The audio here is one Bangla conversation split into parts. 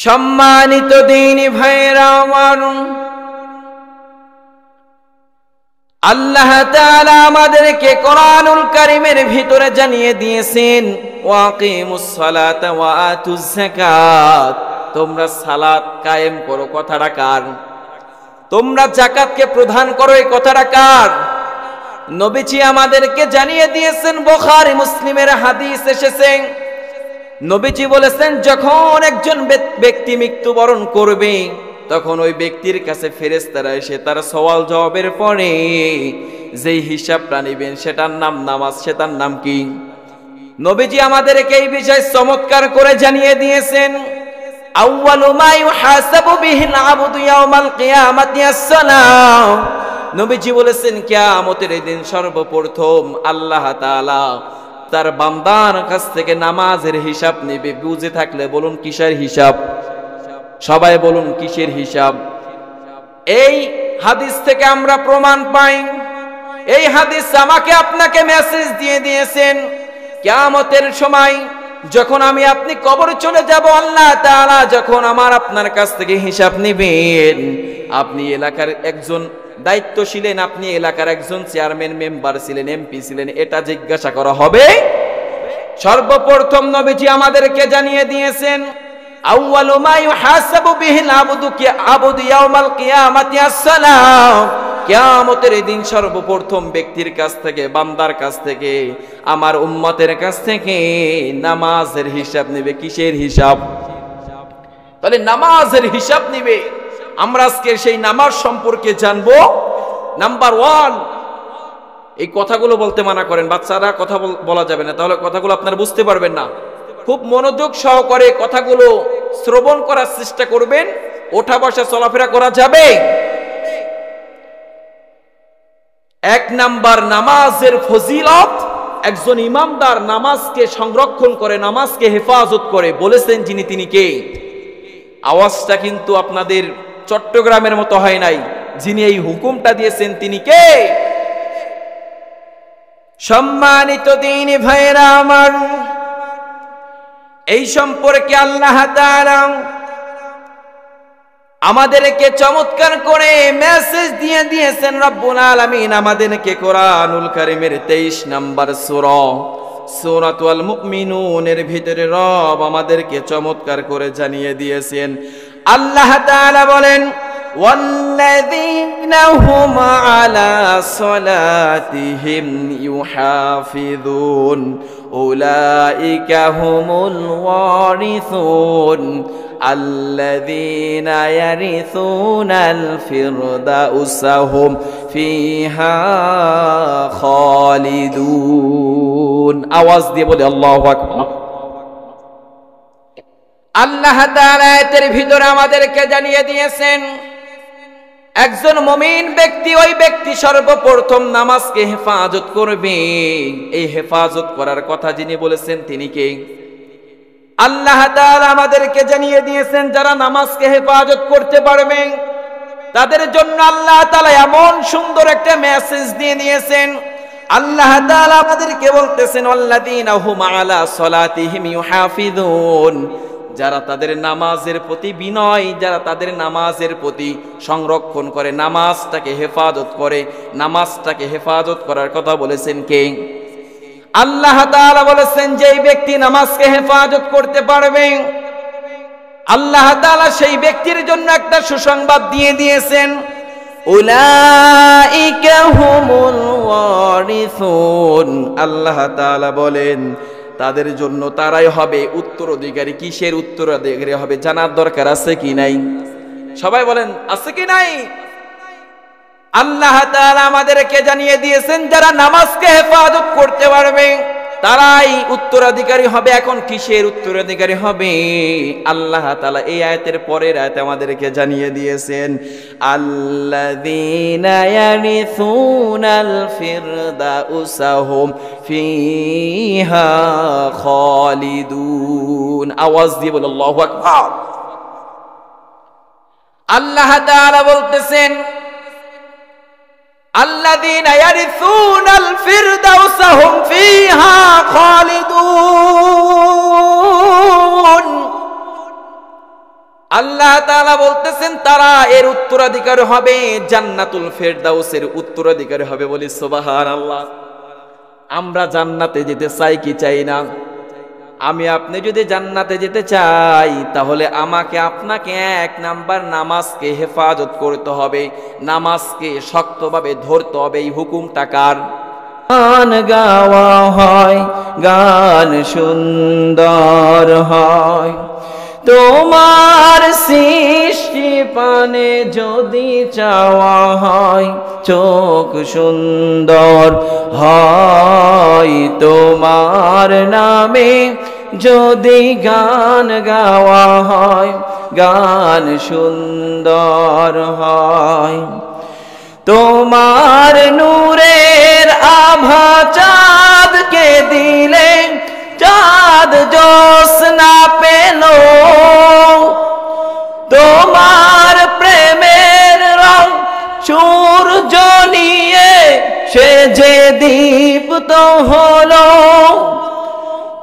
সম্মানিত দ্বীনি ভাইরা আমার, আল্লাহ তাআলা আমাদেরকে কোরআনুল কারীমের ভিতরে জানিয়ে দিয়েছেন, ওয়াকিমুস সালাতা ওয়া আতুজ যাকাত, তোমরা সালাত কায়েম করো। কথাটা কার? তোমরা যাকাতকে প্রদান করো, এই কথাটা কার? নবীজি আমাদেরকে জানিয়ে দিয়েছেন, বুখারী মুসলিমের হাদিস এসেছে, নবীজি বলেছেন যখন একজন ব্যক্তি মৃত্যুবরণ করবে তখন ওই ব্যক্তির কাছে ফেরেশতারা এসে তার সওয়াল জবাবের পরে যেই হিসাবটা নেবেন সেটার নাম নামাজ। সেটার নাম কি? নবীজি আমাদেরকে এই বিষয় চমৎকার করে জানিয়ে দিয়েছেন, আউয়ালু মা ইউহাসাবু বিহিল আবদু ইয়াউমাল কিয়ামাতি আস-সালাহ। নবীজি বলেছেন কিয়ামতের দিন সর্বপ্রথম আল্লাহ তাআলা তার বান্দার কাছ থেকে নামাজের হিসাব নেবে। বুঝে থাকলে বলুন কিসের হিসাব? সবাই বলুন কিসের হিসাব? এই হাদিস থেকে আমরা প্রমাণ পাই, এই হাদিস আমাকে আপনাকে মেসেজ দিয়ে দিয়েছেন, কিয়ামতের সময় যখন আমি আপনি কবরে চলে যাব, আল্লাহ তাআলা যখন আমার আপনার কাছ থেকে হিসাব নেবেন, আপনি এলাকার একজন দায়িত্ব ছিলেন, আপনি এলাকার একজন চেয়ারম্যান মেম্বার ছিলেন, এমপি ছিলেন, এটা জিজ্ঞাসা করা হবে। সর্বপ্রথম নবীজি আমাদেরকে জানিয়ে দিয়েছেন, আউয়ালু মা ইউহাসাবু বিহিল আবদু ইয়াউমাল কিয়ামাতি আস-সালাহ। কিয়ামতের দিন সর্বপ্রথম ব্যক্তির কাছ থেকে, বান্দার কাছ থেকে, আমার উম্মতের কাছ থেকে নামাজের হিসাব নেবে। কিসের হিসাব? তাহলে নামাজের হিসাব নেবে। আমরা আজকে সেই নামাজ সম্পর্কে জানবো। নাম্বার 1, এই কথাগুলো বলতে মানা করেন, বাচ্চারা কথা বলা যাবে না, তাহলে কথাগুলো আপনারা বুঝতে পারবেন না। খুব মনোযোগ সহকারে কথাগুলো শ্রবণ করার চেষ্টা করবেন, ওঠা বসা চলাফেরা করা যাবে। 1 নাম্বার, নামাজের ফজিলত। একজন ইমামদার নামাজকে সংরক্ষণ করে, নামাজকে হেফাজত করে, বলেছেন যিনি, তিনি কে? আওয়াজটা কিন্তু আপনাদের চট্টগ্রামের মতো হয় নাই। যিনি এই হুকুমটা দিয়েছেন তিনি কে? সম্মানিত দ্বীনি ভাইরা আমার, এই সম্পর্কে আল্লাহ তাআলা আমাদেরকে চমৎকার করে মেসেজ দিয়ে দিয়েছেন। রব্বুল আলামিন আমাদেরকে কোরআনুল কারীমের 23 নম্বর সূরাতুল মুমিনুনের ভিতরে রব আমাদেরকে চমৎকার করে জানিয়ে দিয়েছেন। আল্লাহ তাআলা বলেন, ওয়াল্লাযীনা হুম আলা সালাতিহিম ইউহাফিযুন উলাইকা হুমুল ওয়ারিসুন আল্লাযীনা ইয়ারিসুনাল ফিরদাউসা হুম ফিহা খালিদুন। আওয়াজ দিয়ে বলে আল্লাহু আকবার। আল্লাহ তাআলা এর ভিতরে আমাদেরকে জানিয়ে দিয়েছেন, একজন মুমিন ব্যক্তি, ওই ব্যক্তি সর্বপ্রথম নামাজকে হেফাজত করবে। এই হেফাজত করার কথা যিনি বলেছেন তিনি কে? আল্লাহ তাআলা আমাদেরকে জানিয়ে দিয়েছেন, যারা নামাজকে হেফাজত করতে পারবে তাদের জন্য আল্লাহ তাআলা এমন সুন্দর একটা মেসেজ দিয়ে দিয়েছেন। আল্লাহ তাআলা আমাদেরকে বলতেছেন, ওয়াল্লাযীনা হুম আলা সালাতিহিম ইউহাফিযুন, যারা তাদের নামাজের প্রতি বিনয়, যারা তাদের নামাজের প্রতি সংরক্ষণ করে, নামাজটাকে হেফাজত করে। নামাজটাকে হেফাজত করার কথা বলেছেন কে? আল্লাহ তাআলা বলেছেন, যেই ব্যক্তি নামাজকে হেফাজত করতে পারবে আল্লাহ তাআলা সেই ব্যক্তির জন্য একটা সুসংবাদ দিয়ে দিয়েছেন, উলাইকা হুমুল ওয়ারিসুন। আল্লাহ তাআলা বলেন, তাদের জন্য তারাই হবে উত্তরাধিকারী। কিসের উত্তরাধিকারী হবে জানার দরকার আছে কি নাই? সবাই বলেন আছে কি নাই? আল্লাহ তাআলা আমাদেরকে জানিয়ে দিয়েছেন, যারা নামাজকে হেফাজত করতে পারবে তারাই উত্তরাধিকারী হবে। এখন কিসের উত্তরাধিকারী হবে? আল্লাহ তাআলা এই আয়াতের পরের আয়াতে আমাদেরকে জানিয়ে দিয়েছেন, আল্লাযীনা ইয়ারিসুনাল ফিরদাউসা হুম ফিহা খালিদুন। আওয়াজ দিয়ে বল আল্লাহু আকবার। আল্লাহ তাআলা বলতেছেন, الذين يرثون الفردوس هم فيها خالدون। আল্লাহ তাআলা বলতেছেন তারা এর উত্তরাধিকারী হবে, জান্নাতুল ফেরদাউসের উত্তরাধিকারী হবে। বলি সুবহানাল্লাহ। আমরা জান্নাতে যেতে চাই কি চাই না? আমি আপনি যদি জান্নাতে যেতে চাই তাহলে আমাকে আপনাকে 1 নাম্বার নামাজকে হেফাজত করতে হবে, নামাজকে শক্তভাবে ধরতে হবে। এই হুকুমটা কার? গান গাওয়া হয়, গান সুন্দর হয়, তোমার সৃষ্টি পানে যদি চাওয়া হয়, চোখ সুন্দর হয়, তোমার নামে যদি গান গাওয়া হয়, গান সুন্দর হয়। তোমার নূরের আভা চাঁদকে দিলে চাঁদ জ্যোৎস্না পেল, তোমার প্রেমের রং সূর্য নিয়ে সে যে দীপ্ত হলো,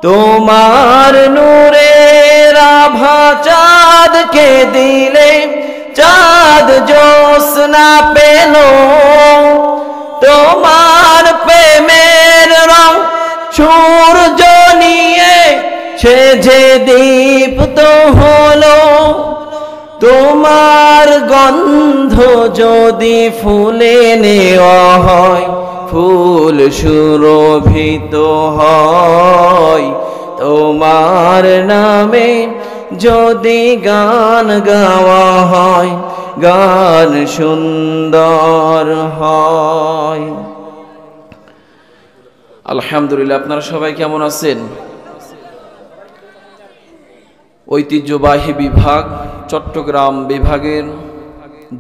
তোমার নূরের আভা চাঁদকে দিলে চাঁদ জ্যোৎস্না পেল, তোমার প্রেমের রং সূর্য নিয়ে সে যে দীপ্ত হলো, তোমার গন্ধ যদি ফুলে নেওয়া হয়, ফুল সুরভিত হয়, তোমার নামে যদি গান গাওয়া হয়, গান সুন্দর হয়। আলহামদুলিল্লাহ। আপনারা সবাই কেমন আছেন? ঐতিহ্যবাহী বিভাগ চট্টগ্রাম বিভাগের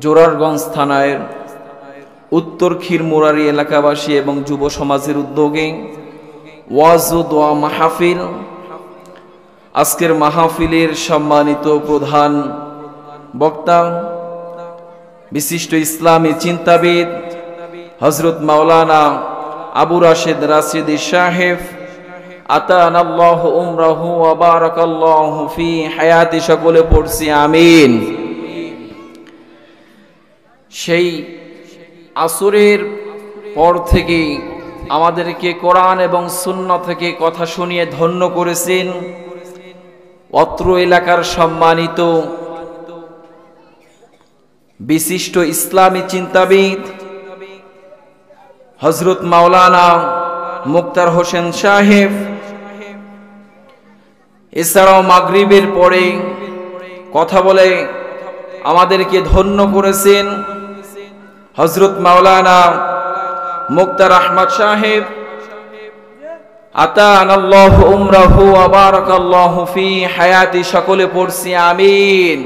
জোরারগঞ্জ থানার উত্তর ক্ষীরমুরারি এলাকাবাসী এবং যুব সমাজের উদ্যোগে ওয়াজ ও দোয়া মাহফিল। আজকের মাহফিলের সম্মানিত প্রধান বক্তা বিশিষ্ট ইসলামী চিন্তাবিদ হযরত মাওলানা আবু রাশেদ রাশিদি সাহেব আতানাল্লাহু উমরাহু ওয়া বারাকাল্লাহু ফি হায়াতি। সকলে পড়ছি আমিন। সেই আসরের পর থেকে আমাদেরকে কোরআন এবং সুন্নাহ থেকে কথা শুনিয়ে ধন্য করেছেন অত্র এলাকার সম্মানিত বিশিষ্ট ইসলামী চিন্তাবিদ হযরত মাওলানা মুক্তার হোসেন সাহেব। এছাড়াও মাগরিবের পরে কথা বলে আমাদেরকে ধন্য করেছেন হযরত মাওলানা মুক্তার আহমদ সাহেব আতানাল্লাহু উমরাহু ওয়া বারাকাল্লাহু ফি হায়াতি। সকলে পড়ছি আমিন।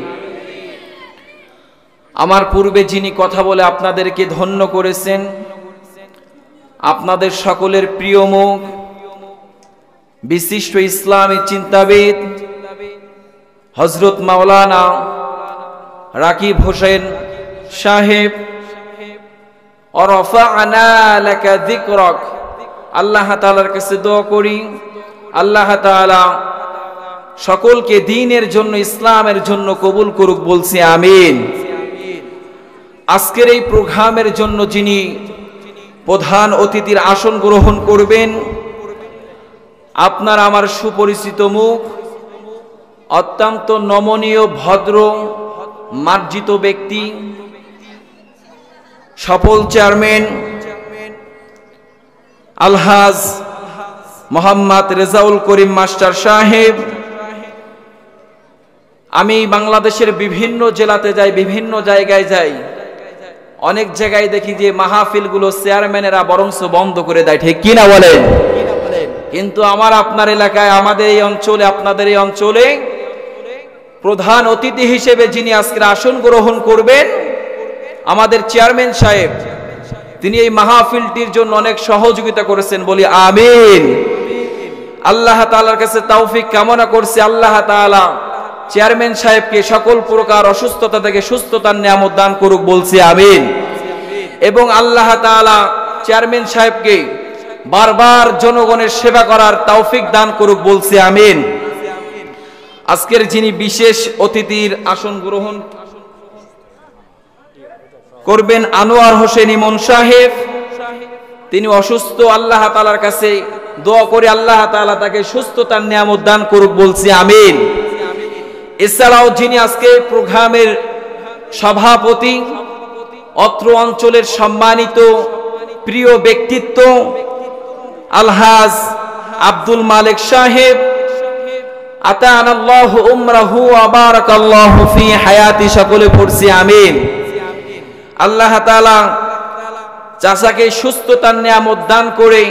আমার পূর্বে যিনি কথা বলে আপনাদেরকে ধন্য করেছেন, আপনাদের সকলের প্রিয় মুখ বিশিষ্ট ইসলামী চিন্তাবিদ হযরত মাওলানা রাকিব হোসেন সাহেব। ওয়ারাফা'না লাকা যিকরাক। আল্লাহ তাআলার কাছে দোয়া করি আল্লাহ তাআলা সকলকে দ্বীনের জন্য, ইসলামের জন্য কবুল করুক। বলছি আমিন। আজকের এই প্রোগ্রামের জন্য যিনি প্রধান অতিথির আসন গ্রহণ করবেন, আপনার আমার সুপরিচিত মুখ, অত্যন্ত নমনীয়, ভদ্র, মার্জিত ব্যক্তি, সফল চেয়ারম্যান আলহাজ মোহাম্মদ রেজাউল করিম মাস্টার সাহেব। আমি বাংলাদেশের বিভিন্ন জেলাতে যাই, বিভিন্ন জায়গায় যাই, অনেক জায়গায় দেখি যে মাহফিলগুলো চেয়ারম্যানেরা বরংস বন্ধ করে দেয়, ঠিক কি না বলেন? কিন্তু আমার আপনার এলাকায়, আমাদের এই অঞ্চলে, আপনাদের এই অঞ্চলে প্রধান অতিথি হিসেবে যিনি আজকের আসন গ্রহণ করবেন, আমাদের চেয়ারম্যান সাহেব, তিনি এই মাহফিলটির জন্য অনেক সহযোগিতা করেছেন। বলি আমিন। আল্লাহ তাআলার কাছে তৌফিক কামনা করছি আল্লাহ তাআলা চেয়ারম্যান সাহেবকে সকল প্রকার অসুস্থতা থেকে সুস্থতার নিয়ামত দান করুক। বলছি আমিন। এবং আল্লাহ তাআলা চেয়ারম্যান সাহেবকে বারবার জনগণের সেবা করার তৌফিক দান করুক। বলছি আমিন। আজকের যিনি বিশেষ অতিথির আসন গ্রহণ করবেন আনোয়ার হোসেন ইমন সাহেব, তিনি অসুস্থ। আল্লাহ তাআলার কাছে দোয়া করে আল্লাহ তাআলা তাকে সুস্থতার নিয়ামত দান করুক, বলছি আমিন। এছাড়াও যিনি আজকে প্রোগ্রামের সভাপতি, অত্র অঞ্চলের সম্মানিত প্রিয় ব্যক্তিত্ব আলহাজ আব্দুল মালিক সাহেব, আতানাল্লাহু উমরাহু ওয়া বারাকাল্লাহু ফি হায়াতি, সকলে পড়ছি আমিন। আল্লাহ তাআলা চাচাকে সুস্থতার নিয়ামত দান করে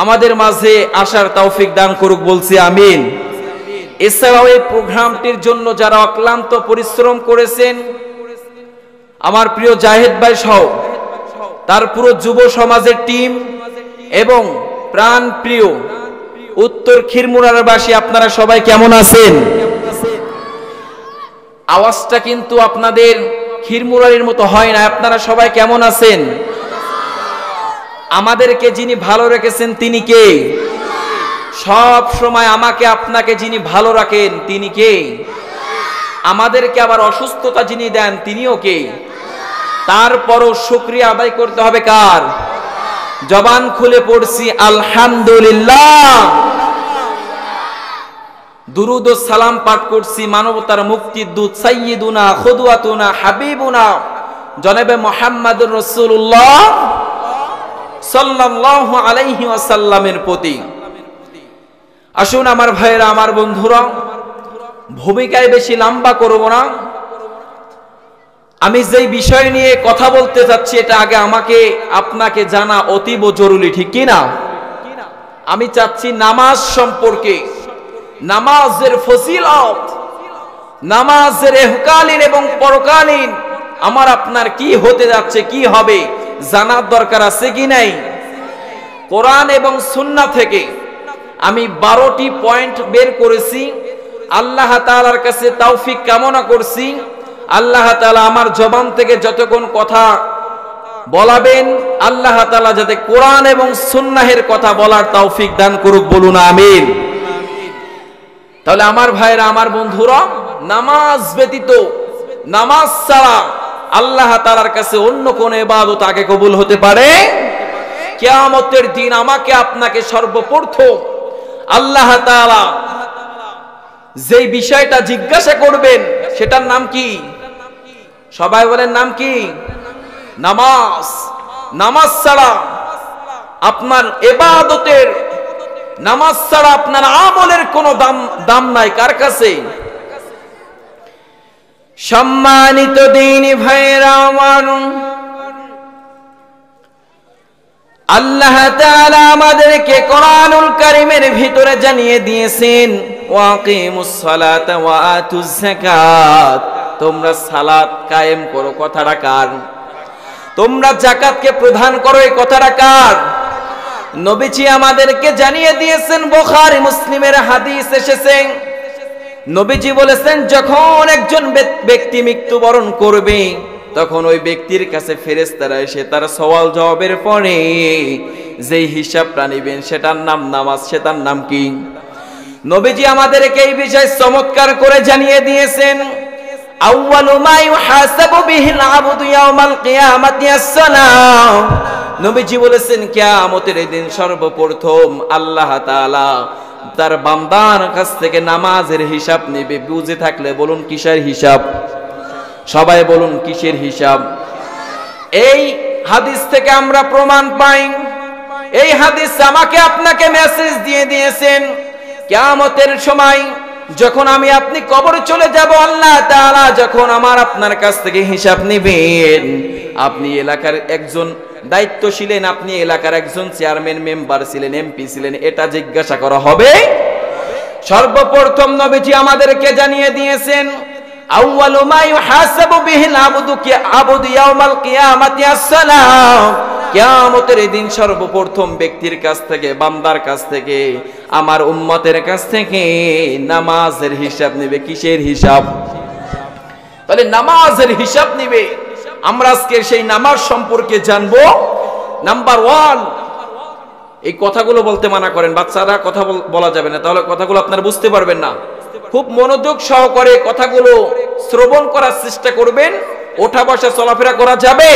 আমাদের মাঝে আসার তৌফিক দান করুক, বলছি আমিন। এছাড়াও এই প্রোগ্রামটির জন্য যারা অক্লান্ত পরিশ্রম করেছেন, আমার প্রিয় জাহেদ ভাই সহ তার পুরো যুব সমাজের টিম এবং প্রাণ প্রিয় উত্তর খিরমুরারবাসী, আপনারা সবাই কেমন আছেন? আওয়াজটা কিন্তু আপনাদের খিরমুরারির মতো হয় না। আপনারা সবাই কেমন আছেন? আমাদেরকে যিনি ভালো রেখেছেন তিনি কে? সব সময় আমাকে আপনাকে যিনি ভালো রাখেন তিনি কে? আমাদেরকে আবার অসুস্থতা যিনি দেন তিনিও কে? তারপরও শুকরিয়া আদায় করতে হবে কার? জবান খুলে পড়ছি আলহামদুলিল্লাহ। দুরুদ ও সালাম পাঠ করছি মানবতার মুক্তির দূত সাইয়্যিদুনা খুদওয়াতুনা হাবিবুনা জনাবে মুহাম্মদুর রাসূলুল্লাহ সাল্লাল্লাহু আলাইহি ওয়াসাল্লামের প্রতি। আসুন আমার ভাইয়েরা, আমার বন্ধুরা, ভূমিকায় বেশি লম্বা করব না। আমি যেই বিষয় নিয়ে কথা বলতে যাচ্ছি এটা আগে আমাকে আপনাকে জানা অতীব জরুরি, ঠিক কি না? আমি চাচ্ছি নামাজ সম্পর্কে, নামাজের ফজিলত, নামাজের ইহকালীন এবং পরকালীন আমার আপনার কি হতে যাচ্ছে, কি হবে জানার দরকার আছে কি নাই? কোরআন এবং সুন্নাহ থেকে আমি 12টি পয়েন্ট বের করেছি। আল্লাহ তাআলার কাছে তৌফিক কামনা করছি আল্লাহ তাআলা আমার জবান থেকে যতক্ষণ কথা বলাবেন আল্লাহ তাআলা যাতে কোরআন এবং সুন্নাহের কথা বলার তৌফিক দান করুক, বলুন আমিন। তাহলে আমার ভাইরা, আমার বন্ধুরা, নামাজ ব্যতীত, নামাজ ছাড়া আল্লাহ তাআলার কাছে অন্য কোন ইবাদত আগে কবুল হতে পারে? কিয়ামতের দিন আমাকে আপনাকে সর্বপ্রথম আল্লাহ তাআলা যেই বিষয়টা জিজ্ঞাসা করবেন সেটার নাম কি? সবাই বলেন নাম কি? নামাজ। নামাজ ছাড়া আপনার ইবাদতের, নামাজ ছাড়া আপনার আমলের কোনো দাম নাই। কার কাছে? সম্মানিত দ্বীনি ভাইরা আমার, আল্লাহ তাআলা আমাদেরকে কোরআনুল কারীমের ভিতরে জানিয়ে দিয়েছেন ওয়াকিমুস সালাতা ওয়া আতুজ যাকাত, তোমরা সালাত কায়েম করো। কথাটা কার? তোমরা যাকাতকে প্রদান করো, এই কথাটা কার? নবীজি আমাদেরকে জানিয়ে দিয়েছেন, বুখারী মুসলিমের হাদিস এসেছে, নবীজি বলেছেন যখন একজন ব্যক্তি মৃত্যুবরণ করবে তখন ওই ব্যক্তির কাছে ফেরেশতারা এসে তার সওয়াল জবাবের পরে যেই হিসাবটা নেবেন সেটার নাম নামাজ। সেটার নাম কি? নবীজি আমাদেরকে এই বিষয় চমৎকার করে জানিয়ে দিয়েছেন, আউয়ালু মা ইউহাসাবু বিহিল আবদু ইয়াউমাল কিয়ামাতি আস-সালাহ। নবীজি বলেছেন কিয়ামতের দিন সর্বপ্রথম আল্লাহ তাআলা তার বান্দার কাছ থেকে নামাজের হিসাব নেবে। বুঝে থাকলে বলুন কিসের হিসাব? সবাই বলুন কিসের হিসাব? এই হাদিস থেকে আমরা প্রমাণ পাই, এই হাদিস আমাকে আপনাকে মেসেজ দিয়ে দিয়েছেন কিয়ামতের সময় যখন আমি আপনি কবরে চলে যাব, আল্লাহ তাআলা যখন আমার আপনার কাছ থেকে হিসাব নেবেন, আপনি এলাকার একজন দায়িত্ব ছিলেন, আপনি এলাকার একজন চেয়ারম্যান মেম্বার ছিলেন, এমপি ছিলেন, এটা জিজ্ঞাসা করা হবে। সর্বপ্রথম নবীজি আমাদেরকে জানিয়ে দিয়েছেন আউয়ালু মা ইউহাসাবু বিহিল আবদু ইয়াউমাল কিয়ামাতি আস-সালাহ। কিয়ামতের দিন সর্বপ্রথম ব্যক্তির কাছ থেকে, বান্দার কাছ থেকে, আমার উম্মতের কাছ থেকে নামাজের হিসাব নেবে। কিসের হিসাব? তাহলে নামাজের হিসাব নেবে। আমরা আজকে সেই নামাজ সম্পর্কে জানবো। নাম্বার 1, এই কথাগুলো বলতে মানা করেন, বাচ্চারা কথা বলা যাবে না, তাহলে কথাগুলো আপনারা বুঝতে পারবেন না। খুব মনোযোগ সহকারে কথাগুলো শ্রবণ করার চেষ্টা করবেন। ওঠা বসা চলাফেরা করা যাবে।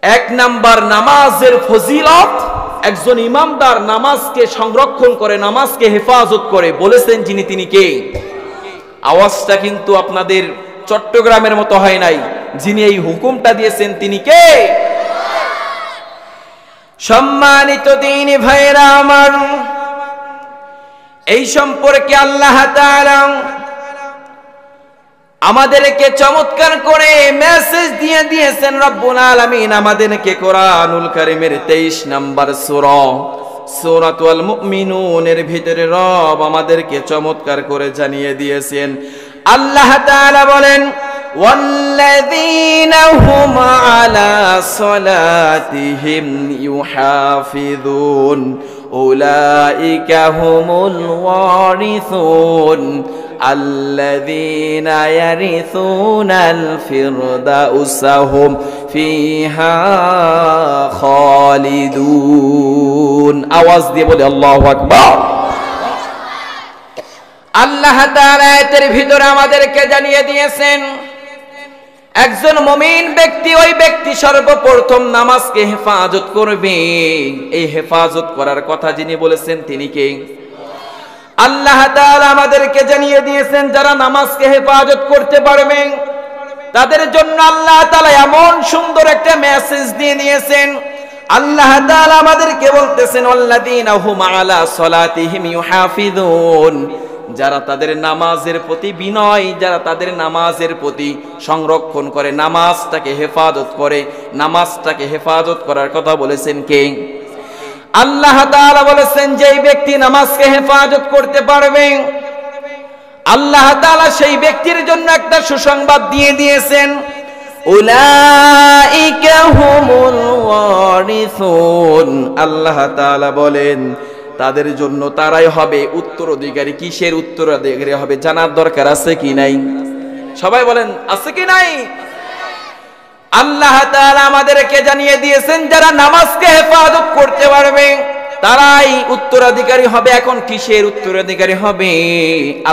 এক নাম্বার নামাজের ফজিলত, একজন ইমামদার নামাজকে সংরক্ষণ করে, নামাজকে হেফাজত করে, বলেছেন যিনি তিনি কে? আওয়াজটা কিন্তু আপনাদের চট্টগ্রামের মতো হয় নাই। যিনি এই হুকুমটা দিয়েছেন তিনি কে? সম্মানিত দ্বীনি ভাইরা আমার, এই সম্পর্কে আল্লাহ তাআলা আমাদেরকে চমৎকার করে মেসেজ দিয়ে দিয়েছেন। রব্বুল আলামিন আমাদেরকে কোরআনুল কারীমের 23 নম্বর সূরা সূরাতুল মুমিনুনের ভিতরে রব আমাদেরকে চমৎকার করে জানিয়ে দিয়েছেন। আল্লাহ তাআলা বলেন, ওয়াল্লাযীনা হুম আলা সালাতিহিম ইউহাফিযুন উলাইকা হুমুল ওয়ারিসুন الذين يرثون الفردوس هم فيها خالدون। আওয়াজ দিয়ে বলে আল্লাহু আকবার। আল্লাহ তাআলা আয়াতের ভিতরে আমাদেরকে জানিয়ে দিয়েছেন, একজন মুমিন ব্যক্তি, ওই ব্যক্তি সর্বপ্রথম নামাজকে হেফাজত করবে। এই হেফাজত করার কথা যিনি বলেছেন তিনি কে? আল্লাহ তাআলা আমাদেরকে জানিয়ে দিয়েছেন, যারা নামাজকে হেফাজত করতে পারবে তাদের জন্য আল্লাহ তাআলা এমন সুন্দর একটা মেসেজ দিয়ে দিয়েছেন। আল্লাহ তাআলা আমাদেরকে বলতেছেন, ওয়াল্লাযীনা হুম আলা সালাতিহিম ইউহাফিযুন, যারা তাদের নামাজের প্রতি বিনয়, যারা তাদের নামাজের প্রতি সংরক্ষণ করে, নামাজটাকে হেফাজত করে। নামাজটাকে হেফাজত করার কথা বলেছেন কে? আল্লাহ তাআলা বলেছেন, যেই ব্যক্তি নামাজকে হেফাজত করতে পারবে আল্লাহ তাআলা সেই ব্যক্তির জন্য একটা সুসংবাদ দিয়ে দিয়েছেন, উলাইকা হুমুল ওয়ারিসুন। আল্লাহ তাআলা বলেন, তাদের জন্য তারাই হবে উত্তরাধিকারী। কিসের উত্তরাধিকারী হবে জানার দরকার আছে কি নাই? সবাই বলেন আছে কি নাই? আল্লাহ তাআলা আমাদেরকে জানিয়ে দিয়েছেন, যারা নামাজকে হেফাজত করতে পারবে তারাই উত্তরাধিকারী হবে। এখন কিসের উত্তরাধিকারী হবে?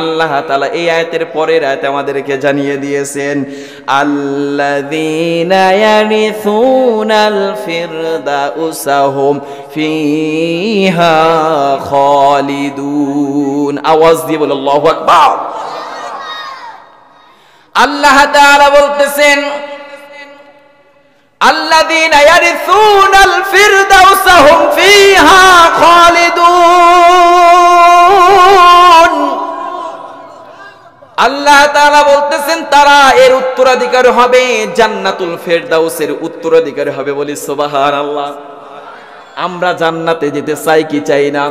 আল্লাহ তাআলা এই আয়াতের পরের আয়াতে আমাদেরকে জানিয়ে দিয়েছেন, আল্লাযীনা ইয়ারিসুনাল ফিরদাউসা হুম ফিহা খালিদুন। আওয়াজ দিয়ে বল আল্লাহু আকবার। আল্লাহ তাআলা বলতেছেন, الذين يرثون الفردوس هم فيها خالدون। আল্লাহ তাআলা বলতেছেন, তারা এর উত্তরাধিকারী হবে, জান্নাতুল ফেরদাউসের উত্তরাধিকারী হবে। বলি সুবহানাল্লাহ। আমরা জান্নাতে যেতে চাই কি চাই না?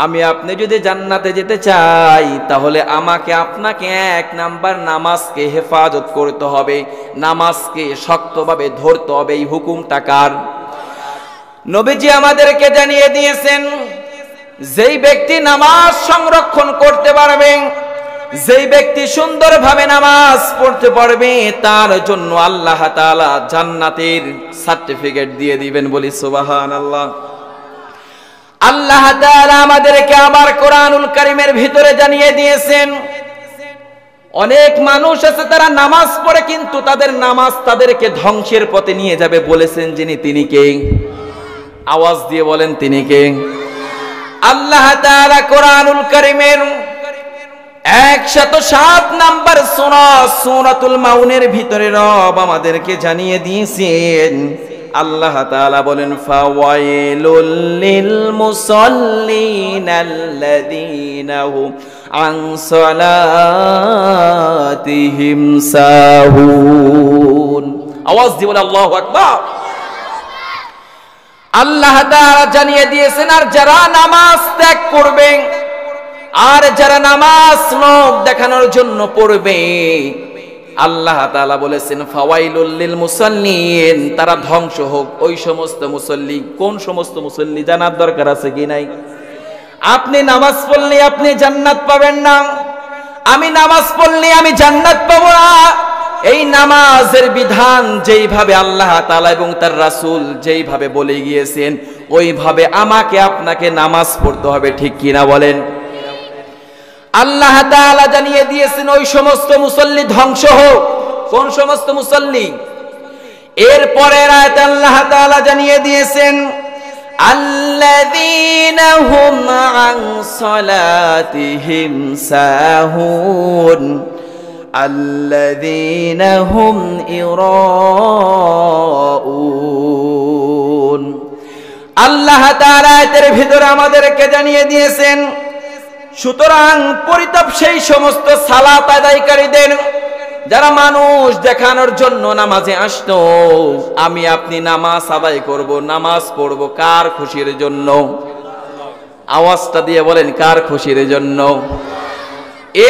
আমি আপনি যদি জান্নাতে যেতে চাই তাহলে আমাকে আপনাকে এক নাম্বার নামাজকে হেফাজত করতে হবে, নামাজকে শক্তভাবে ধরতে হবে। এই হুকুমটা কার? নবীজি আমাদেরকে জানিয়ে দিয়েছেন, যেই ব্যক্তি নামাজ সংরক্ষণ করতে পারবে, যেই ব্যক্তি সুন্দরভাবে নামাজ পড়তে পারবে, তার জন্য আল্লাহ তাআলা জান্নাতের সার্টিফিকেট দিয়ে দিবেন। বলি সুবহানাল্লাহ। আল্লাহ তাআলা আমাদেরকে আবার কোরআনুল কারীমের ভিতরে জানিয়ে দিয়েছেন, অনেক মানুষ আছে তারা নামাজ পড়ে কিন্তু তাদের নামাজ তাদেরকে ধ্বংসের পথে নিয়ে যাবে। বলেছেন যিনি তিনি কে? আওয়াজ দিয়ে বলেন তিনি কে? আল্লাহ তাআলা কোরআনুল কারীমের 107 নাম্বার সূরা সূরাতুল মাউনের ভিতরে রব আমাদেরকে জানিয়ে দিয়েছেন। আল্লাহ তাআলা বলেন, ফাওয়াইলুল লিল মুসাল্লিনাল্লাযীনা হুম আন সালাতিহিম সাহুন। আওয়াজ দিয়ে বলে আল্লাহু আকবার। আল্লাহ তাআলা জানিয়ে দিয়েছেন, আর যারা নামাজ ত্যাগ করবে, আর যারা নামাজ লোক দেখানোর জন্য পড়বে, আল্লাহ তাআলা বলেছেন ফাওয়াইলুল লিল মুসাল্লিন, তারা ধ্বংস হোক। ওই সমস্ত মুসল্লি, কোন সমস্ত মুসল্লি জানার দরকার আছে কি নাই? আপনি নামাজ পড়লে আপনি জান্নাত পাবেন না, আমি নামাজ পড়লে আমি জান্নাত পাবো না। এই নামাজের বিধান যেইভাবে আল্লাহ তাআলা এবং তার রাসূল যেইভাবে বলে গিয়েছেন, ওইভাবে আমাকে আপনাকে নামাজ পড়তে হবে, ঠিক কিনা বলেন? আল্লাহ তাআলা জানিয়ে দিয়েছেন ওই সমস্ত মুসল্লি ধ্বংস হোক। কোন সমস্ত মুসল্লি? এরপরের আয়াতে আল্লাহ তাআলা জানিয়ে দিয়েছেন আল্লাযীনা হুম আন সালাতিহিম সাহুন আল্লাযীনা হুম ইরাউন। আল্লাহ তাআলা আয়াতের ভিতরে আমাদেরকে জানিয়ে দিয়েছেন, সুতরাং পরিতাপ সেই সমস্ত সালাত আদায়কারীদের যারা মানুষ দেখানোর জন্য নামাজে আসতো। আমি আপনি নামাজ আদায় করব, নামাজ পড়ব কার খুশির জন্য? আওয়াজটা দিয়ে বলেন, কার খুশির জন্য?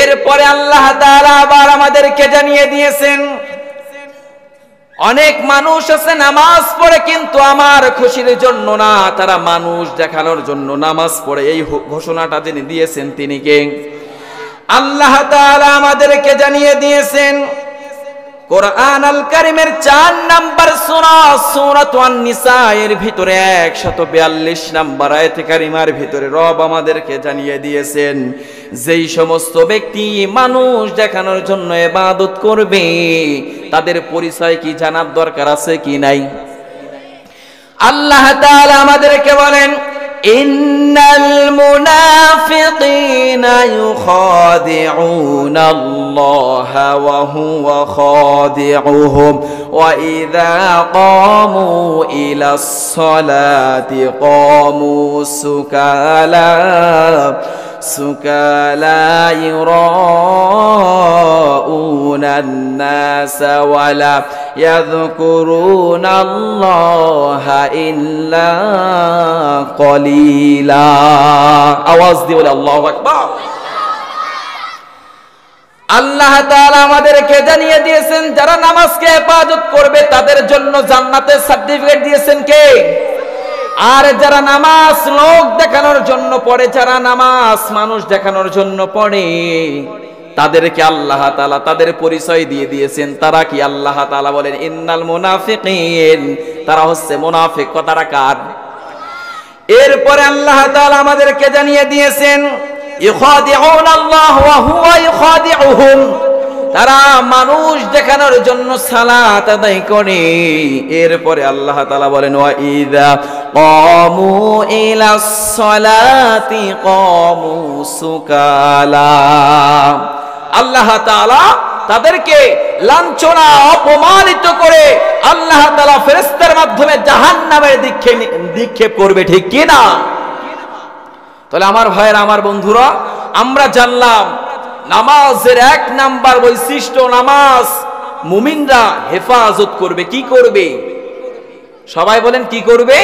এরপরে আল্লাহ তাআলা আবার আমাদেরকে জানিয়ে দিয়েছেন, অনেক মানুষ আছে নামাজ পড়ে কিন্তু আমার খুশির জন্য না, তারা মানুষ দেখানোর জন্য নামাজ পড়ে। এই ঘোষণাটা যিনি দিয়েছেন তিনি কে? আল্লাহ তাআলা আমাদেরকে জানিয়ে দিয়েছেন কোরআন আল কারীমের 4 নাম্বার সূরা সূরাতুন নিসা এর ভিতরে 142 নাম্বার আয়াতে কারিমার ভিতরে রব আমাদেরকে জানিয়ে দিয়েছেন, যেই সমস্ত ব্যক্তি মানুষ দেখানোর জন্য ইবাদত করবে তাদের পরিচয় কি জানার দরকার আছে কি নাই? আল্লাহ তাআলা আমাদেরকে বলেন, ইন্নাল মুনাফিকিনা ইউখাদিউনা আল্লাহা ওয়া হুয়া খাদিউহুম ওয়া ইযা ক্বামু ইলাস সালাতি ক্বামু সুকালা ইউরাউনান নাসা ওয়া লা ইয়াযকুরুনা আল্লাহা ইল্লা কলিলা। আওয়াজ দিয়ে বলে আল্লাহু আকবার। আল্লাহ তাআলা আমাদেরকে জানিয়ে দিয়েছেন যারা নামাজকে ইবাদত করবে তাদের জন্য জান্নাতের সার্টিফিকেট দিয়েছেন কে? আর যারা নামাজ লোক দেখানোর জন্য পড়ে, যারা নামাজ মানুষ দেখানোর জন্য পড়ে, তাদেরকে আল্লাহ তাআলা তাদের পরিচয় দিয়ে দিয়েছেন। তারা কি? আল্লাহ তাআলা বলেন ইন্নাল মুনাফিকিন, তারা হচ্ছে মুনাফিক। কথাটা কার? এরপরে আল্লাহ তাআলা আমাদেরকে জানিয়ে দিয়েছেন ইখাদিউন আল্লাহ ওয়া হুয়া ইখাদিউহুম, তারা মানুষ দেখানোর জন্য সালাত আদায় করে। এরপরে আল্লাহ তাআলা বলেন ওয়া ইযা ক্বামু ইলাস সালাতি ক্বামু সুকালা। আল্লাহ তাআলা তাদেরকে লাঞ্ছনা অপমানিত করে আল্লাহ তাআলা ফেরেশতার মাধ্যমে জাহান্নামের নিক্ষেপ করবে, ঠিক কি না? তাহলে আমার ভাইয়েরা, আমার বন্ধুরা, আমরা জানলাম নামাজের 1 নাম্বার বৈশিষ্ট্য, নামাজ মুমিনরা হেফাজত করবে। কি করবে? সবাই বলেন কি করবে?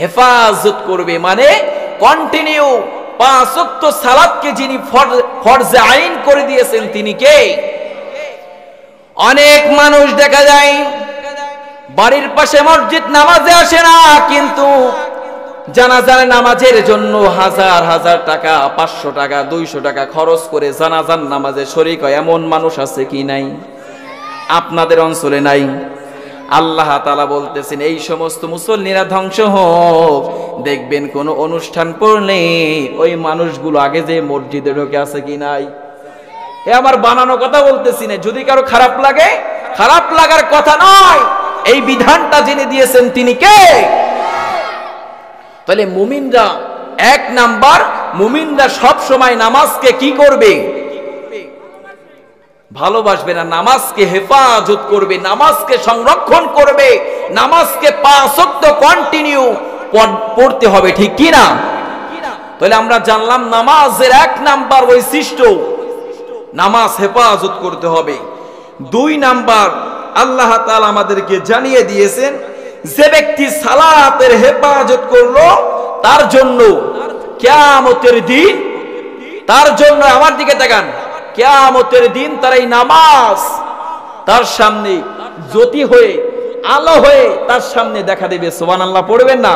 হেফাজত করবে, মানে কন্টিনিউ 5 ওয়াক্ত সালাতকে যিনি ফরজে আইন করে দিয়েছেন তিনি কে? অনেক মানুষ দেখা যায় বাড়ির পাশে মসজিদ, নামাজে আসে না, কিন্তু জানাজার নামাজের জন্য হাজার হাজার টাকা, 500 টাকা, 200 টাকা খরচ করে জানাজার নামাজে শরীক হয়। এমন মানুষ আছে কি নাই? আপনাদের অঞ্চলে নাই? আল্লাহ তাআলা বলতেছেন এই সমস্ত মুসল্লিরা ধ্বংস হোক। দেখবেন কোন অনুষ্ঠান পড়লে ওই মানুষগুলো আগে যে মসজিদে ঢোকে আছে কি নাই? এ আমার বানানো কথা বলতেছি না, যদি কারো খারাপ লাগে, খারাপ লাগার কথা নয়, এই বিধানটা যিনি দিয়েছেন তিনি কে? তাহলে মুমিনরা 1 নাম্বার, মুমিনরা সব সময় নামাজকে কি করবে? ভালোবাসবে না, নামাজকে হেফাজত করবে, নামাজকে সংরক্ষণ করবে, নামাজকে 5 ওয়াক্ত কন্টিনিউ পড়তে হবে, ঠিক কি না? তাহলে আমরা জানলাম নামাজের 1 নাম্বার বৈশিষ্ট্য, নামাজ হেফাজত করতে হবে। 2 নাম্বার আল্লাহ তাআলা আমাদেরকে জানিয়ে দিয়েছেন যে ব্যক্তি সালাতের হেফাজত করলো তার জন্য কিয়ামতের দিন, তার জন্য, আমার দিকে তাকান, কিয়ামতের দিন তার এই নামাজ তার সামনে জ্যোতি হয়ে, আলো হয়ে তার সামনে দেখা দেবে। সুবহানাল্লাহ পড়বেন না?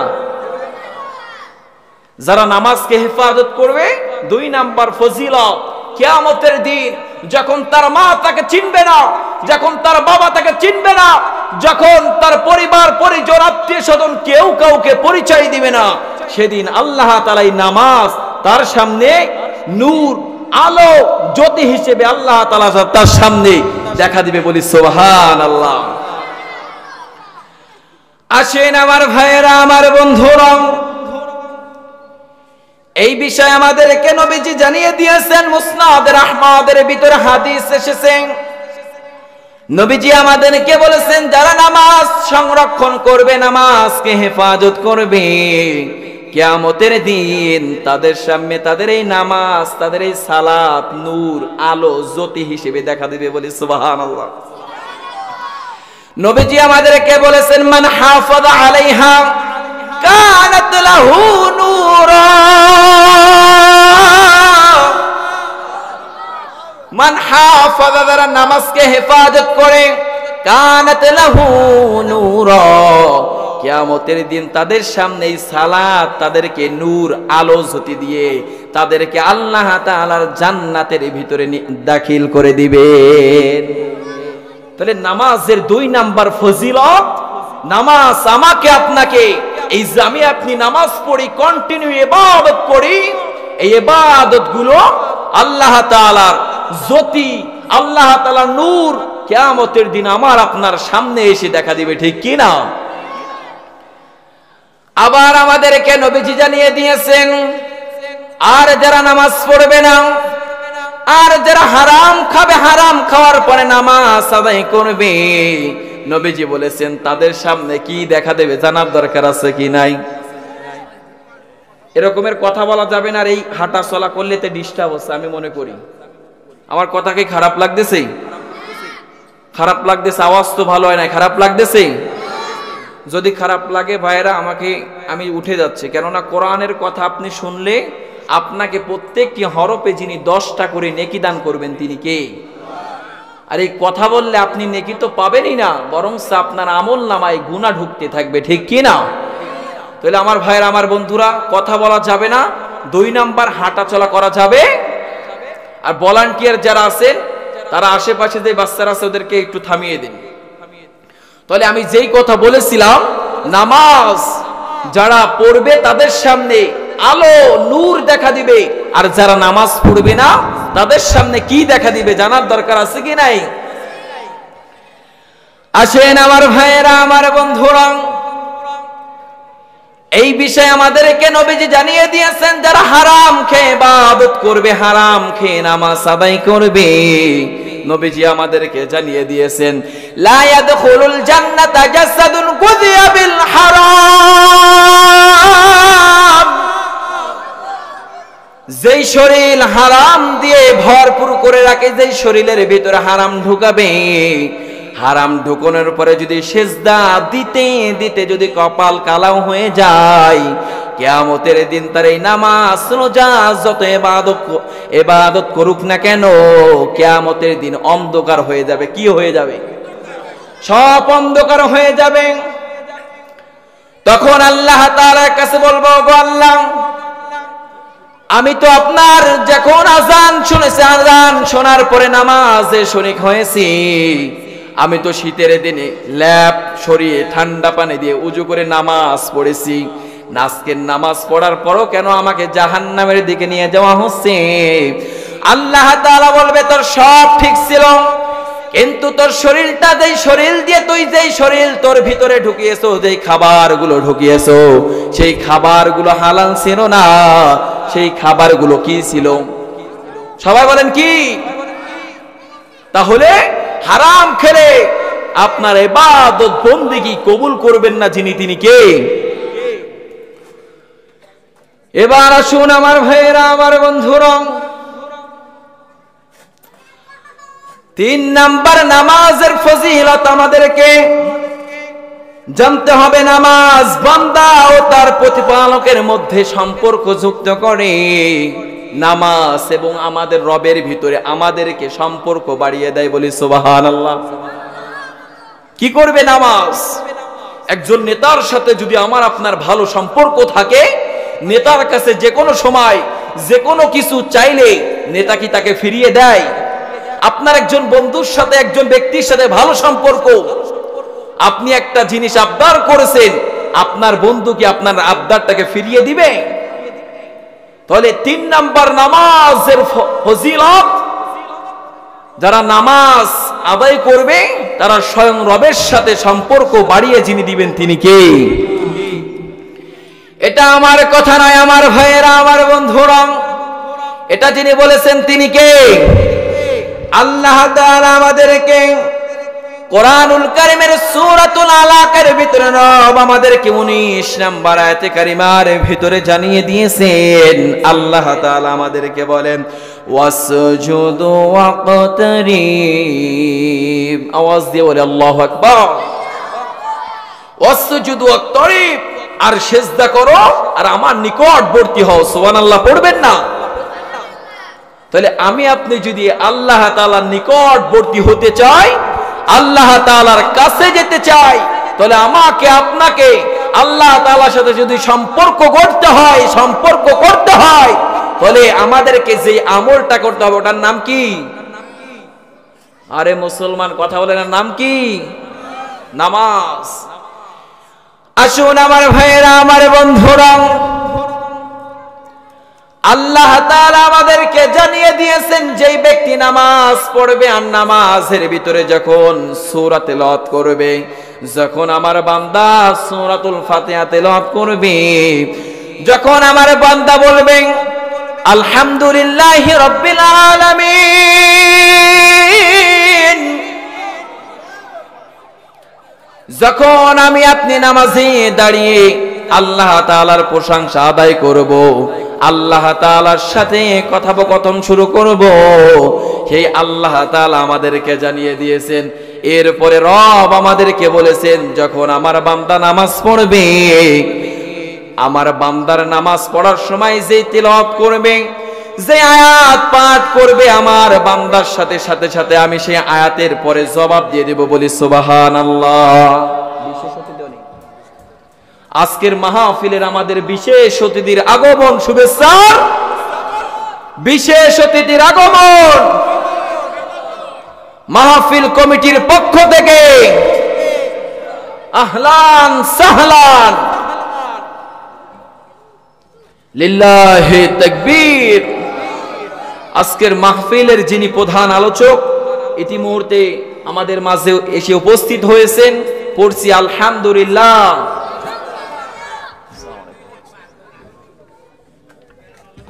যারা নামাজকে হেফাজত করবে, 2 নাম্বার ফজিলত, কিয়ামতের দিন যখন তার মা তাকে চিনবে না, যখন তার বাবা তাকে চিনবে না, যখন তার পরিবার পরিজন আত্মীয় স্বজন কেউ কাউকে পরিচয় দিবে না, সেদিন আল্লাহ তাআলা এই নামাজ তার সামনে নূর, আলো, জ্যোতি হিসেবে আল্লাহ তাআলা তার সামনে দেখা দিবে। বলি সুবহানাল্লাহ। আসেন আমার ভাইয়েরা, আমার বন্ধুরা, এই বিষয় আমাদেরকে নবীজি জানিয়ে দিয়েছেন। মুসনাদ আহমদের ভিতরে হাদিস এসেছে, নবীজি আমাদেরকে বলেছেন যারা নামাজ সংরক্ষণ করবে, নামাজকে হেফাজত করবে, কিয়ামতের দিন তাদের সামনে তাদের এই নামাজ, তাদের এই সালাত নূর, আলো, জ্যোতি হিসেবে দেখা দিবে। বলি সুবহানাল্লাহ। নবীজি আমাদেরকে বলেছেন মান হাফাযা আলাইহা কানাত লাহু নূরা, মান হাফাযা, যারা নামাজকে হেফাজত করে, কানাত লাহু নূরা, কিয়ামতের দিন তাদের সামনে এই সালাত তাদেরকে নূর, আলো, জ্যোতি দিয়ে তাদেরকে আল্লাহ তাআলার জান্নাতের ভিতরে দাখিল করে দিবেন। তাহলে নামাজের 2 নাম্বার ফজিলত, নামাজ আমাকে আপনাকে, এই যে আমি আপনি নামাজ পড়ি, কন্টিনিউ ইবাদত করি, এই ইবাদত গুলো আল্লাহ তাআলার জ্যোতি, আল্লাহ তাআলার নূর কিয়ামতের দিন আমার আপনার সামনে এসে দেখা দিবে, ঠিক কি না? আবার আমাদেরকে নবীজি জানিয়ে দিয়েছেন আর যারা নামাজ পড়বে না, আর যারা হারাম খাবে, হারাম খাওয়ার পরে নামাজ আদায় করবে, নবীজি বলেছেন তাদের সামনে কি দেখা দেবে জানার দরকার আছে কি নাই? এরকমের কথা বলা যাবে না। আর এই হাঁটা চলা করলে তো ডিস্টার্ব হচ্ছে, আমি মনে করি। আমার কথা কি খারাপ লাগতেছে? খারাপ লাগতেছে, আওয়াজ তো ভালো হয় না, খারাপ লাগতেছে? যদি খারাপ লাগে ভাইরা আমাকে, আমি উঠে যাচ্ছে, কেননা কোরআনের কথা আপনি শুনলে আপনাকে প্রত্যেকটি হরফে যিনি 10টা করে নেকি দান করবেন তিনি কে? আর এই কথা বললে আপনি নেকি তো পাবেনই না, বরং আপনার আমল নামায় গুনাহ ঢুকতে থাকবে, ঠিক কি না? তাহলে আমার ভাইরা, আমার বন্ধুরা, কথা বলা যাবে না। 2 নাম্বার হাঁটা চলা করা যাবে। আর ভলান্টিয়ার যারা আছেন তারা আশেপাশে যে বাচ্চারা আছে ওদেরকে একটু থামিয়ে দিন। তাহলে আমি যেই কথা বলেছিলাম, নামাজ যারা পড়বে তাদের সামনে আলো, নূর দেখা দিবে, আর যারা নামাজ পড়বে না তাদের সামনে কি দেখা দিবে জানার দরকার আছে কি নাই? আসেন আমার ভাইয়েরা, আমার বন্ধুরা, এই বিষয়ে আমাদেরকে নবীজি জানিয়ে দিয়েছেন যারা হারাম খেয়ে ইবাদত করবে, হারাম খেয়ে নামাজ আদায় করবে, নবীজি আমাদেরকে জানিয়ে দিয়েছেন লা ইয়াদখুলুল জান্নাতা জাসাদুন গুযিয়া বিল হারাম, যেই শরীর হারাম দিয়ে ভরপুর করে রাখে, যেই শরীরের ভিতরে হারাম ঢুকাবে, হারাম ঢুকানোর পরে যদি সেজদা দিতে দিতে যদি কপাল কালাও হয়ে যায়, কিয়ামতের দিন তার এই নামাজ, রোজা, যত ইবাদত করুক না কেন, কিয়ামতের দিন অন্ধকার হয়ে যাবে। কি হয়ে যাবে? সব অন্ধকার হয়ে যাবে। তখন আল্লাহ তাআলার কাছে বলবো, গো আল্লাহ, আমি তো আপনার যখন আযান শুনেছি, আযান শোনার পরে নামাজে শরীক হয়েছি, আমি তো শীতের দিনে ল্যাপ সরিয়ে ঠান্ডা পানি দিয়ে উজু করে নামাজ পড়েছি, আজকের নামাজ পড়ার পরও কেন আমাকে জাহান্নামের দিকে নিয়ে যাওয়া হচ্ছে? আল্লাহ তাআলা বলবে তোর সব ঠিক ছিল, কিন্তু তোর শরীরটা, যেই শরীর দিয়ে তুই যেই শরীর তোর ভিতরে ঢুকিয়েছো, যেই খাবারগুলো ঢুকিয়েছো, সেই খাবারগুলো হালাল ছিল না। সেই খাবারগুলো কি ছিল? সবাই বলেন কি? তাহলে হারাম খেলে আপনার ইবাদত বন্দেগী কবুল করবেন না যিনি, তিনি কে? এবার আসুন আমার ভাইয়েরা, আমার বন্ধুরা, 3 নাম্বার নামাজের ফজিলত আমাদেরকে জানতে হবে। নামাজ বান্দা ও তার প্রতিপালকের মধ্যে সম্পর্ক যুক্ত করে। নামাজ এবং আমাদের রবের ভিতরে আমাদেরকে সম্পর্ক বাড়িয়ে দেয়। বলি সুবহানাল্লাহ। কি করবে নামাজ? একজন নেতার সাথে যদি আমার আপনার ভালো সম্পর্ক থাকে, নেতার কাছে যে কোনো সময় যে কোনো কিছু চাইলে নেতা কি তাকে ফিরিয়ে দেয়? আপনার একজন বন্ধুর সাথে, একজন ব্যক্তির সাথে ভালো সম্পর্ক, আপনি একটা জিনিস আবদার করেছেন, আপনার বন্ধু কি আপনার আবদারটাকে ফিরিয়ে দিবে? তাহলে 3 নাম্বার নামাজের ফজিলত, যারা নামাজ আদায় করবে তারা স্বয়ং রবের সাথে সম্পর্ক বাড়িয়ে যিনি দিবেন তিনি কে? এটা আমার কথা নয় আমার ভাইয়েরা, আমার বন্ধুরা, এটা যিনি বলেছেন তিনি কে? আল্লাহ তাআলা আমাদেরকে কোরআনুল কারীমের সূরাতুল আলাকের ভিতরে রব আমাদেরকে 19 নম্বর আয়াতে কারিমার ভিতরে জানিয়ে দিয়েছেন। আল্লাহ তাআলা আমাদেরকে বলেন ওয়াসজুদু ওয়াকতারিব, আওয়াজ দিয়ে বলে আল্লাহু আকবার। ওয়াসজুদু ওয়াকতারিব, আর সিজদা করো আর আমার নিকটবর্তী হও। সুবহানাল্লাহ পড়বেন না? তাহলে আমি আপনি যদি আল্লাহ তাআলার নিকটবর্তী হতে চাই, আল্লাহ তাআলার কাছে যেতে চাই, তাহলে আমাকে আপনাকে আল্লাহ তাআলার সাথে যদি সম্পর্ক করতে হয়, তাহলে আমাদেরকে যে আমলটা করতে হবে ওটার নাম কি? আরে মুসলমান কথা বলেন, নাম কি? নামাজ। আসুন আমার ভাইয়েরা, আমার বন্ধুরা, আল্লাহ তাআলা আমাদেরকে জানিয়ে দিয়েছেন যেই ব্যক্তি নামাজ পড়বে আর নামাজের ভিতরে যখন সূরা তেলাওয়াত করবে, যখন আমার বান্দা সূরাতুল ফাতিহা তেলাওয়াত করবে, যখন আমার বান্দা বলবে আলহামদুলিল্লাহি রাব্বিল আলামিন, যখন আমি আপনি নামাজে দাঁড়িয়ে আল্লাহ তাআলার প্রশংসা আদায় করব, আল্লাহ তাআলার সাথে কথোপকথন শুরু করব, সেই আল্লাহ তাআলা আমাদেরকে জানিয়ে দিয়েছেন। এরপরে রব আমাদেরকে বলেছেন যখন আমার বান্দা নামাজ পড়বে, আমার বান্দার নামাজ পড়ার সময় যে তিলাওয়াত করবে, যে আয়াত পাঠ করবে, আমার বান্দার সাথে সাথে সাথে আমি সেই আয়াতের পরে জবাব দিয়ে দেব। বলি সুবহানাল্লাহ। আজকের মাহফিলের আমাদের বিশেষ অতিথির আগমন, শুভেচ্ছা, বিশেষ অতিথির আগমন মাহফিল কমিটির পক্ষ থেকে আহলান সাহলান, লিল্লাহি তাকবীর। আজকের মাহফিলের যিনি প্রধান আলোচক ইতিমধ্যে আমাদের মাঝে এসে উপস্থিত হয়েছেন, পড়ছি আলহামদুলিল্লাহ।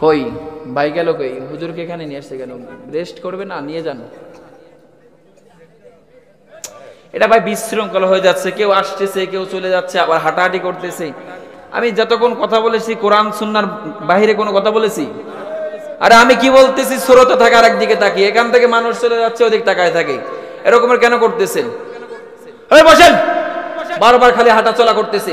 কই ভাই গেল কই? হুজুরকে এখানে নিয়ে আসছে কেন? রেস্ট করবে না? নিয়ে যান। এটা ভাই বিশৃঙ্খলা হয়ে যাচ্ছে, কেউ আসতেছে কেউ চলে যাচ্ছে, আবার হাঁটাহাঁটি করতেছে। আমি যতক্ষণ কথা বলেছি কোরআন সুন্নাহর বাইরে কোনো কথা বলেছি? আরে আমি কি বলতেছি শ্রোতা থাকে আর একদিকে তাকিয়ে, এখান থেকে মানুষ চলে যাচ্ছে ওদিক তাকায় থাকে, এরকমের কেন করতেছেন? বসেন, বারবার খালি হাঁটা চলা করতেছে।